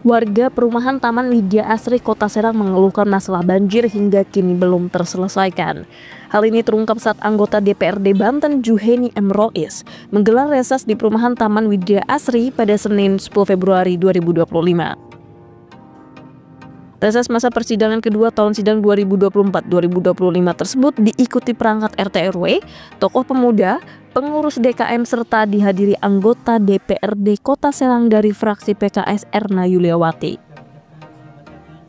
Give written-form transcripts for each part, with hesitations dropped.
Warga perumahan Taman Widya Asri Kota Serang mengeluhkan masalah banjir hingga kini belum terselesaikan. Hal ini terungkap saat anggota DPRD Banten Juheni M. Rois menggelar reses di perumahan Taman Widya Asri pada Senin 10 Februari 2025. Reses masa persidangan kedua tahun sidang 2024-2025 tersebut diikuti perangkat RT RW, tokoh pemuda, pengurus DKM serta dihadiri anggota DPRD Kota Serang dari fraksi PKS Erna Yuliawati.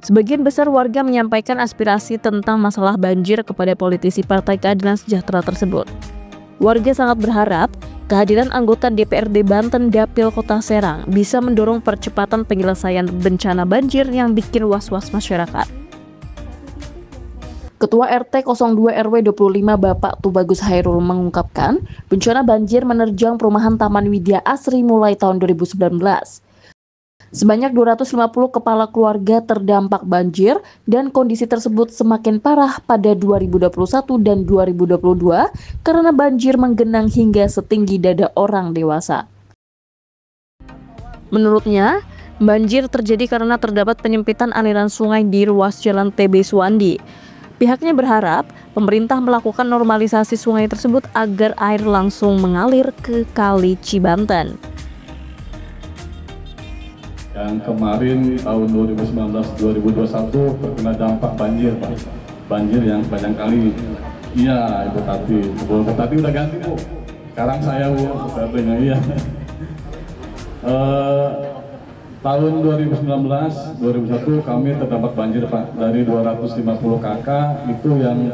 Sebagian besar warga menyampaikan aspirasi tentang masalah banjir kepada politisi Partai Keadilan Sejahtera tersebut. Warga sangat berharap kehadiran anggota DPRD Banten Dapil Kota Serang bisa mendorong percepatan penyelesaian bencana banjir yang bikin was-was masyarakat. Ketua RT 02 RW 25 Bapak Tubagus Hairul mengungkapkan, bencana banjir menerjang perumahan Taman Widya Asri mulai tahun 2019. Sebanyak 250 kepala keluarga terdampak banjir dan kondisi tersebut semakin parah pada 2021 dan 2022 karena banjir menggenang hingga setinggi dada orang dewasa. Menurutnya, banjir terjadi karena terdapat penyempitan aliran sungai di ruas jalan TB Suwandi. Pihaknya berharap pemerintah melakukan normalisasi sungai tersebut agar air langsung mengalir ke Kali Cibanten. Yang kemarin tahun 2019-2021 terkena dampak banjir, Pak. Banjir yang banyak kali. Iya, Ibu Tati. Ibu Tati udah ganti, Bu. Sekarang saya, Bu. Katanya, iya. Tahun 2019-2021 kami terdampak banjir, Pak. Dari 250 KK itu yang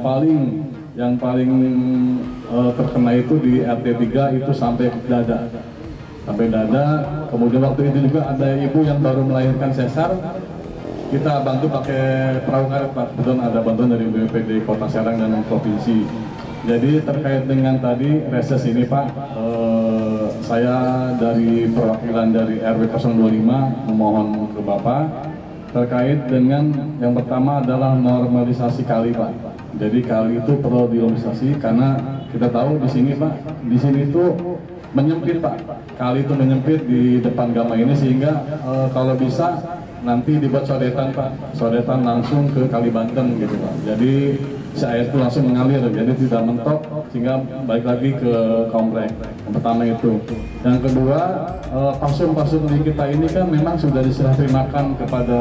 paling terkena itu di RT 3 itu sampai dada. Kemudian waktu itu juga ada ibu yang baru melahirkan sesar, kita bantu pakai perahu karet, Pak. Kebetulan ada bantuan dari BPD Kota Serang dan Provinsi. Jadi terkait dengan tadi reses ini, Pak, saya dari perwakilan dari RW 025 memohon ke Bapak terkait dengan yang pertama adalah normalisasi kali, Pak. Jadi kali itu perlu dinormalisasi karena kita tahu di sini, Pak, di sini itu menyempit, Pak. Kali itu menyempit di depan Gama ini sehingga kalau bisa nanti dibuat sodetan, Pak. Sodetan langsung ke Kali Banten gitu, Pak. Jadi si air itu langsung mengalir, jadi tidak mentok sehingga balik lagi ke komplek. Yang pertama itu. Yang kedua, pasum-pasum di kita ini kan memang sudah diserah terimakan kepada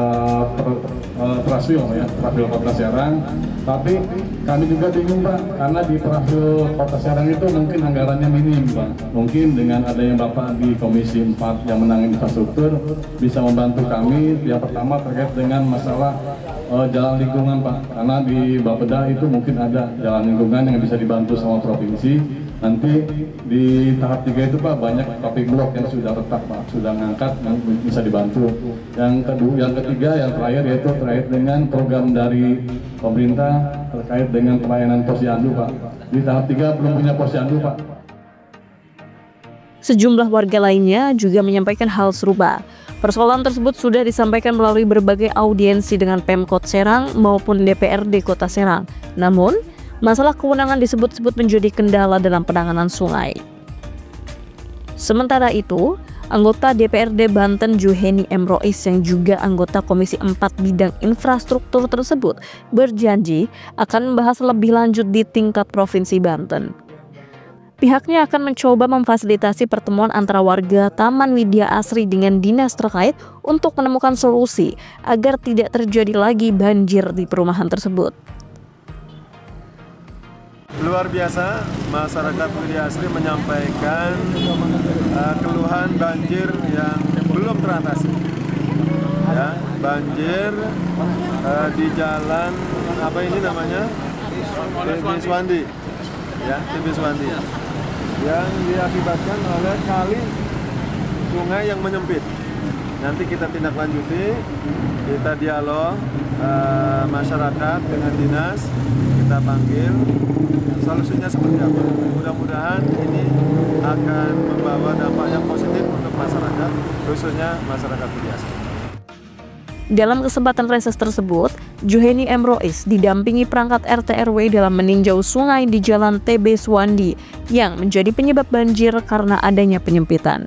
Praswil, ya, Praswil Kota Serang. Tapi kami juga bingung, Pak, karena di Praswil Kota Serang itu mungkin anggarannya minim, Pak. Mungkin dengan adanya Bapak di Komisi 4 yang menangani infrastruktur bisa membantu kami. Yang pertama terkait dengan masalah jalan lingkungan, Pak, karena di Bapeda itu mungkin ada jalan lingkungan yang bisa dibantu sama provinsi. Nanti di tahap 3 itu, Pak, banyak topic blok yang sudah retak, Pak, sudah ngangkat yang bisa dibantu. Yang ketiga, yang terakhir yaitu terkait dengan program dari pemerintah terkait dengan pelayanan posyandu, Pak. Di tahap 3 belum punya posyandu, Pak. Sejumlah warga lainnya juga menyampaikan hal serupa. Persoalan tersebut sudah disampaikan melalui berbagai audiensi dengan Pemkot Serang maupun DPRD Kota Serang. Namun, masalah kewenangan disebut-sebut menjadi kendala dalam penanganan sungai. Sementara itu, anggota DPRD Banten Juheni M. Rois yang juga anggota Komisi 4 Bidang Infrastruktur tersebut berjanji akan membahas lebih lanjut di tingkat Provinsi Banten. Pihaknya akan mencoba memfasilitasi pertemuan antara warga Taman Widya Asri dengan dinas terkait untuk menemukan solusi agar tidak terjadi lagi banjir di perumahan tersebut. Luar biasa, masyarakat Widya Asri menyampaikan keluhan banjir yang belum teratasi. Ya, banjir di jalan apa ini namanya? TB Suwandi. Ya, TB Suwandi. Yang diakibatkan oleh kali sungai yang menyempit. Nanti kita tindak lanjuti, kita dialog masyarakat dengan dinas, kita panggil solusinya seperti apa. Mudah-mudahan ini akan membawa dampak yang positif untuk masyarakat, khususnya masyarakat biasa. Dalam kesempatan reses tersebut, Juheni M. Rois didampingi perangkat RT RW dalam meninjau sungai di Jalan TB Suwandi yang menjadi penyebab banjir karena adanya penyempitan.